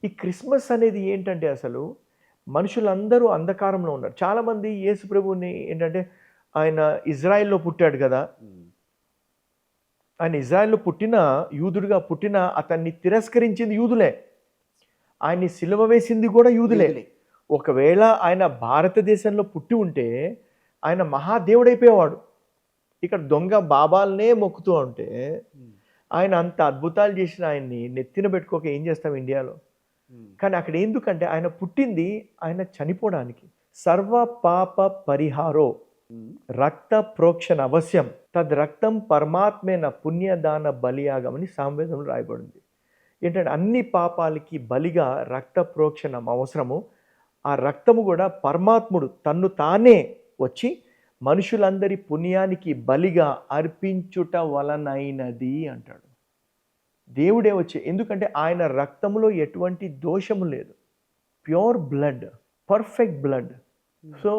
ఈ క్రిస్మస్ అనేది ఏంటంటే అసలు మనుషులందరూ అంధకారంలో ఉన్నారు. చాలామంది యేసు ప్రభువుని ఏంటంటే ఆయన ఇజ్రాయెల్‌లో పుట్టాడు కదా! ఆయన ఇజ్రాయెల్‌లో పుట్టిన యూదుడుగా పుట్టిన అతన్ని తిరస్కరించింది యూదులే. ఆయన్ని సిలువ వేసింది కూడా యూదులే. ఒకవేళ ఆయన భారతదేశంలో పుట్టి ఉంటే ఆయన మహాదేవుడైపోయేవాడు. ఇక్కడ దొంగ బాబాలనే మొక్కుతూ ఉంటే ఆయన అంత అద్భుతాలు చేసిన ఆయన్ని నెత్తిన పెట్టుకోక ఏం చేస్తాం ఇండియాలో? కానీ అక్కడ ఎందుకంటే ఆయన పుట్టింది ఆయన చనిపోవడానికి. సర్వ పాప పరిహారో రక్త ప్రోక్షణ అవశ్యం తద్ రక్తం పరమాత్మేన పుణ్యదాన బలియాగమని సామవేదంలో రాయబడింది. ఏంటంటే అన్ని పాపాలకి బలిగా రక్త ప్రోక్షణం అవసరము. ఆ రక్తము కూడా పరమాత్ముడు తన్ను తానే వచ్చి మనుషులందరి పుణ్యానికి బలిగా అర్పించుట వలనైనది అంటాడు. దేవుడే వచ్చి, ఎందుకంటే ఆయన రక్తములో ఎటువంటి దోషము లేదు. Pure blood, perfect blood. So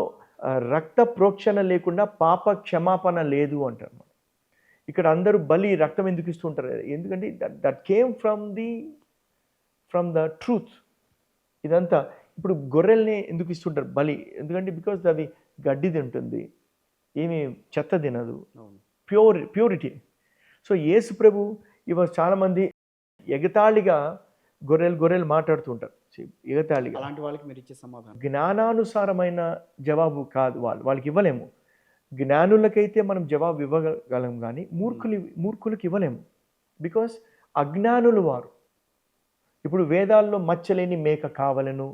రక్త ప్రోక్షణ లేకుండా పాప క్షమాపణ లేదు అంటారు. ఇక్కడ అందరూ బలి రక్తం ఎందుకు ఇస్తుంటారు? ఎందుకంటే that came from the truth. ఇదంతా ఇప్పుడు గొర్రెల్ని ఎందుకు ఇస్తుంటారు బలి? ఎందుకంటే బికాజ్ అది గడ్డి తింటుంది, ఏమి చెత్త తినదు, ప్యూరిటీ. సో యేసు ప్రభు ఇవాళ చాలామంది ఎగతాళిగా గొర్రెలు మాట్లాడుతూ ఉంటారు. ఎగతాళిగా. అలాంటి వాళ్ళకి మీరు ఇచ్చే సమాధానం? జ్ఞానానుసారమైన జవాబు కాదు, వాళ్ళకి ఇవ్వలేము. జ్ఞానులకైతే మనం జవాబు ఇవ్వగలం, కానీ మూర్ఖులకు ఇవ్వలేము. బికాస్ అజ్ఞానులు వారు. ఇప్పుడు వేదాల్లో మచ్చలేని మేక కావలను,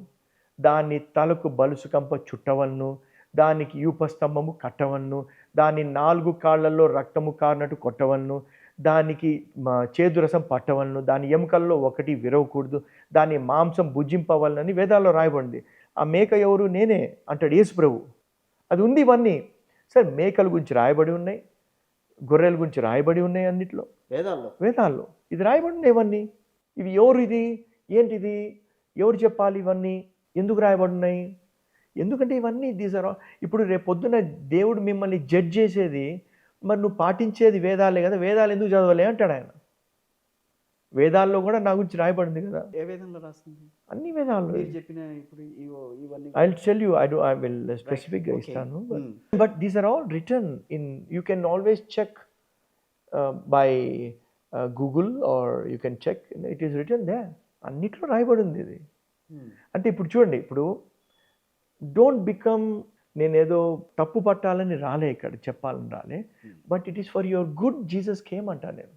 దాన్ని తలకు బలుసు కంప చుట్టవలను, దానికి యూపస్తంభము కట్టవలను, దాని 4 కాళ్ళల్లో రక్తము కారినట్టు కొట్టవలను, దానికి చేదు రసం పట్టవలను, దాని ఎముకల్లో ఒకటి విరవకూడదు, దాని మాంసం భుజింపవలనని వేదాల్లో రాయబడింది. ఆ మేక ఎవరు? నేనే అంటాడు యేసు ప్రభు. అది ఉంది ఇవన్నీ. సరే, మేకల గురించి రాయబడి ఉన్నాయి, గొర్రెల గురించి రాయబడి ఉన్నాయి అన్నిట్లో వేదాల్లో ఇది రాయబడి ఉన్నాయి ఇవన్నీ. ఇవి ఎవరు? ఇది ఏంటిది? ఎవరు చెప్పాలి ఇవన్నీ? ఎందుకు రాయబడి ఉన్నాయి? ఎందుకంటే ఇవన్నీ ఇప్పుడు రేపు పొద్దున దేవుడు మిమ్మల్ని జడ్జ్ చేసేది, మరి నువ్వు పాటించేది వేదాలే కదా, వేదాలు ఎందుకు చదవలే అంటాడు ఆయన. వేదాల్లో కూడా నా గురించి రాయబడింది కదా. ఏ వేదంలో రాస్తుంది? అన్ని వేదాల్లో చెప్పిన ఇప్పుడు ఇవన్నీ I will tell you. I will స్పెసిఫిక్గా ఇస్తాను. But these are all written in, you can always check by Google or you can check, it is written there. అన్నిట్లో రాయబడింది ఇది. అంటే ఇప్పుడు చూడండి, ఇప్పుడు డోంట్ బికమ్, నేనేదో తప్పు పట్టాలని రాలే, ఇక్కడ చెప్పాలని రాలే, but it is for your good Jesus came అంటా నేను.